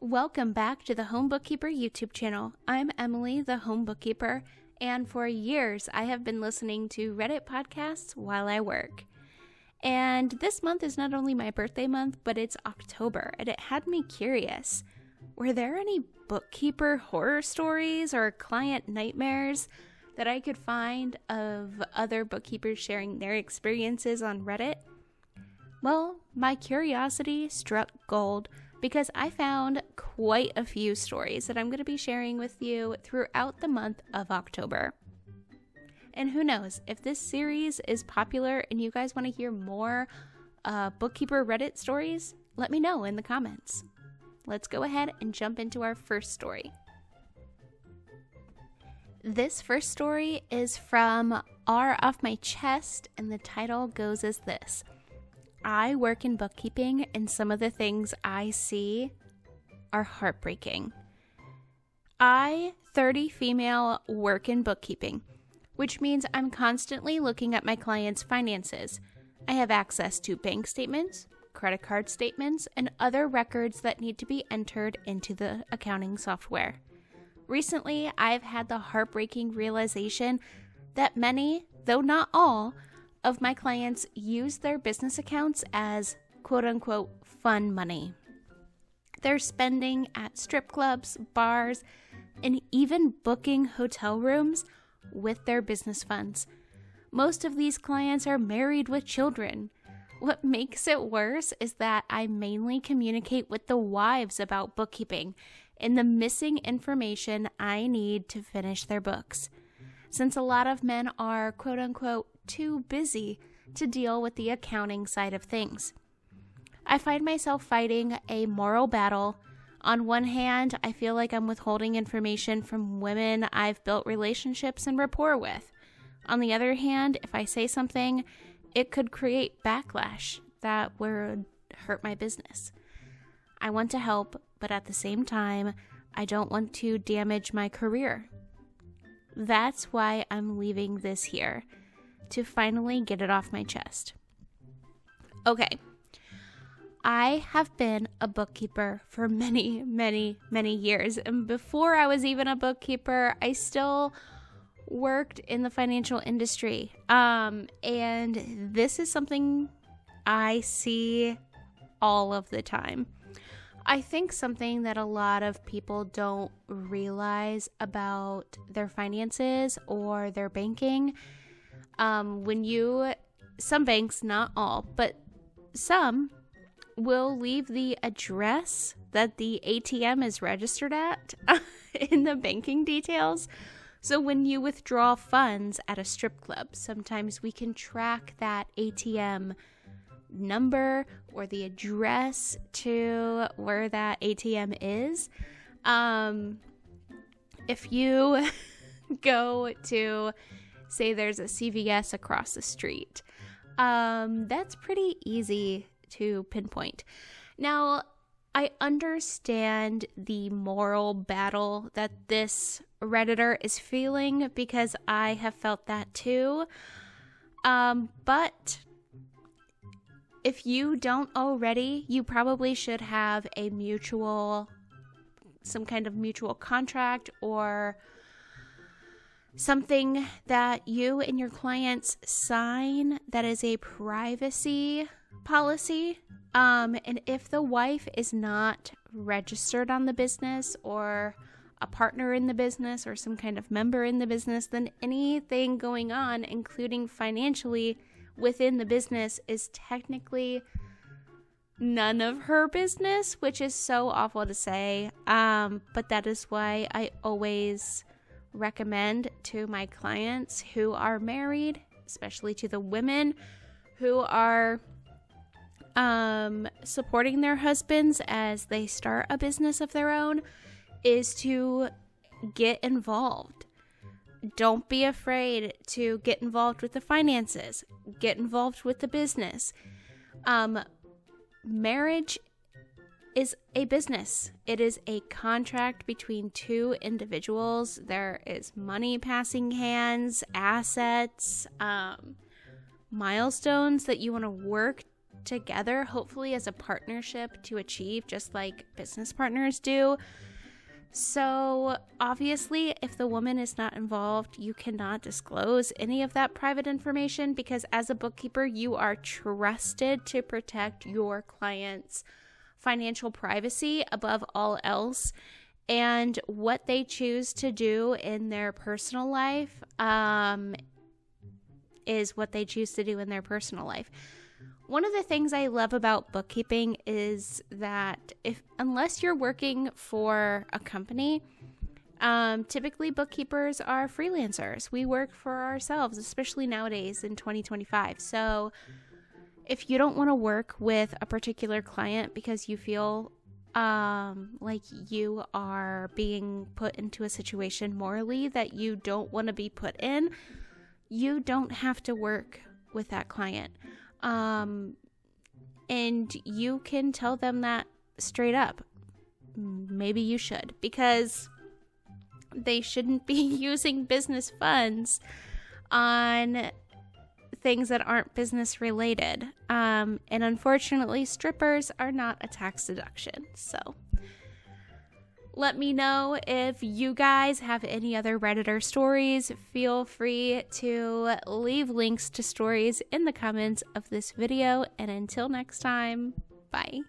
Welcome back to the Home Bookkeeper YouTube channel. I'm Emily, the Home Bookkeeper, and for years I have been listening to Reddit podcasts while I work. And this month is not only my birthday month, but it's October, and it had me curious. Were there any bookkeeper horror stories or client nightmares that I could find of other bookkeepers sharing their experiences on Reddit? Well, my curiosity struck gold because I found quite a few stories that I'm going to be sharing with you throughout the month of October. And who knows, if this series is popular and you guys want to hear more bookkeeper Reddit stories, let me know in the comments. Let's go ahead and jump into our first story. This first story is from R Off My Chest, and the title goes as this: I work in bookkeeping, and some of the things I see are heartbreaking. I, 30 female, work in bookkeeping, which means I'm constantly looking at my clients' finances. I have access to bank statements, credit card statements, and other records that need to be entered into the accounting software. Recently, I've had the heartbreaking realization that many, though not all, of my clients use their business accounts as quote-unquote fun money. They're spending at strip clubs, bars, and even booking hotel rooms with their business funds. Most of these clients are married with children. What makes it worse is that I mainly communicate with the wives about bookkeeping and the missing information I need to finish their books. Since a lot of men are quote-unquote too busy to deal with the accounting side of things, I find myself fighting a moral battle. On one hand, I feel like I'm withholding information from women I've built relationships and rapport with. On the other hand, if I say something, it could create backlash that would hurt my business. I want to help, but at the same time, I don't want to damage my career. That's why I'm leaving this here, to finally get it off my chest. Okay. I have been a bookkeeper for many, many, many years. And before I was even a bookkeeper, I still worked in the financial industry. And this is something I see all of the time. I think something that a lot of people don't realize about their finances or their banking, some banks, not all, but some will leave the address that the ATM is registered at in the banking details. So when you withdraw funds at a strip club, sometimes we can track that ATM number or the address to where that ATM is. If you go to, say there's a CVS across the street, that's pretty easy to pinpoint. Now, I understand the moral battle that this Redditor is feeling because I have felt that too. But if you don't already, you probably should have some kind of mutual contract or something that you and your clients sign that is a privacy policy. And if the wife is not registered on the business or a partner in the business or some kind of member in the business, then anything going on, including financially within the business, is technically none of her business, which is so awful to say. But that is why I always recommend to my clients who are married, especially to the women who are supporting their husbands as they start a business of their own, is to get involved. Don't be afraid to get involved with the finances. Get involved with the business. Marriage is a business. It is a contract between two individuals. There is money passing hands, assets, milestones that you want to work together, hopefully as a partnership to achieve, just like business partners do. So obviously, if the woman is not involved, you cannot disclose any of that private information, because as a bookkeeper, you are trusted to protect your client's financial privacy above all else. And what they choose to do in their personal life is what they choose to do in their personal life. One of the things I love about bookkeeping is that unless you're working for a company, typically bookkeepers are freelancers. We work for ourselves, especially nowadays in 2025. So if you don't want to work with a particular client because you feel like you are being put into a situation morally that you don't want to be put in, you don't have to work with that client. And you can tell them that straight up. Maybe you should, because they shouldn't be using business funds on things that aren't business related. And unfortunately, strippers are not a tax deduction. So let me know if you guys have any other Redditor stories. Feel free to leave links to stories in the comments of this video. And until next time, bye.